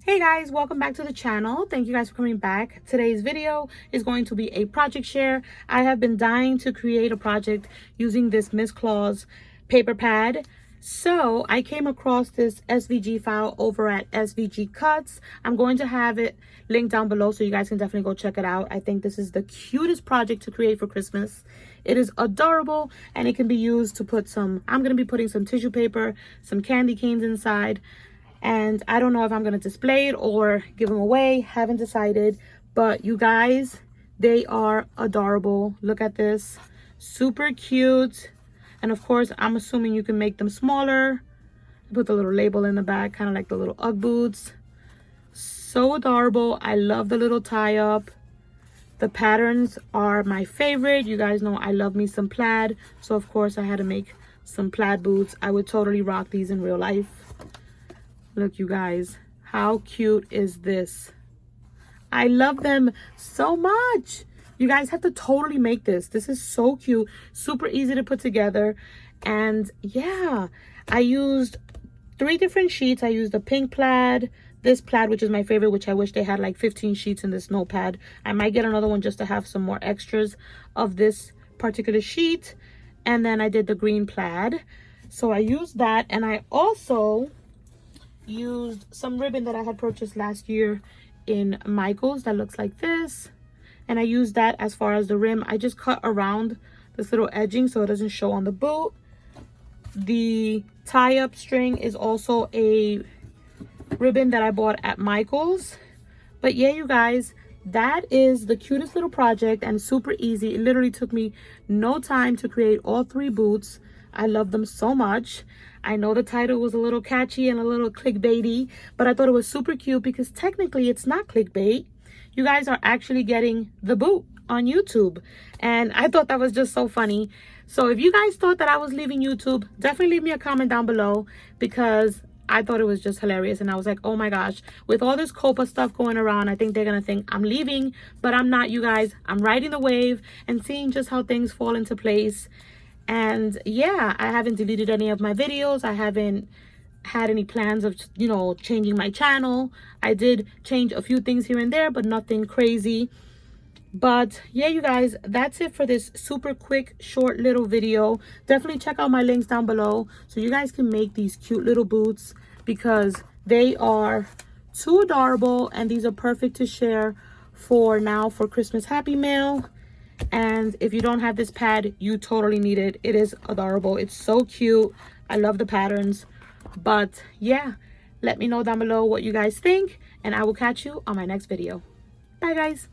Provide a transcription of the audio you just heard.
Hey guys, welcome back to the channel. Thank you guys for coming back. Today's video is going to be a project share. I have been dying to create a project using this Miss Claus paper pad. So I came across this SVG file over at SVG Cuts. I'm going to have it linked down below so you guys can definitely go check it out. I think this is the cutest project to create for Christmas. It is adorable and it can be used to put I'm going to be putting some tissue paper, some candy canes inside. And I don't know if I'm going to display it or give them away. Haven't decided. But you guys, they are adorable. Look at this. Super cute. And of course, I'm assuming you can make them smaller. Put the little label in the back, kind of like the little Ugg boots. So adorable. I love the little tie-up. The patterns are my favorite. You guys know I love me some plaid. So of course, I had to make some plaid boots. I would totally rock these in real life. Look, you guys, how cute is this? I love them so much. You guys have to totally make this. This is so cute, super easy to put together. And yeah, I used 3 different sheets. I used the pink plaid, this plaid, which is my favorite, which I wish they had like 15 sheets in this notepad. I might get another one just to have some more extras of this particular sheet. And then I did the green plaid. So I used that, and I also used some ribbon that I had purchased last year in Michael's that looks like this, and I used that as far as the rim. I just cut around this little edging so it doesn't show on the boot. The tie-up string is also a ribbon that I bought at Michael's. But yeah, you guys, that is the cutest little project and super easy. It literally took me no time to create all 3 boots. I love them so much. I know the title was a little catchy and a little clickbaity, but I thought it was super cute because technically it's not clickbait. You guys are actually getting the boot on YouTube. And I thought that was just so funny. So if you guys thought that I was leaving YouTube, definitely leave me a comment down below, because I thought it was just hilarious. And I was like, oh my gosh, with all this COPA stuff going around, I think they're going to think I'm leaving, but I'm not, you guys. I'm riding the wave and seeing just how things fall into place. And yeah, I haven't deleted any of my videos. I haven't had any plans of, changing my channel. I did change a few things here and there, but nothing crazy. But yeah, you guys, that's it for this super quick, short little video. Definitely check out my links down below so you guys can make these cute little boots, because they are too adorable and these are perfect to share for Christmas Happy Mail. And if you don't have this pad, you totally need it. It is adorable. It's so cute. I love the patterns. But yeah, let me know down below what you guys think, and I will catch you on my next video. Bye guys.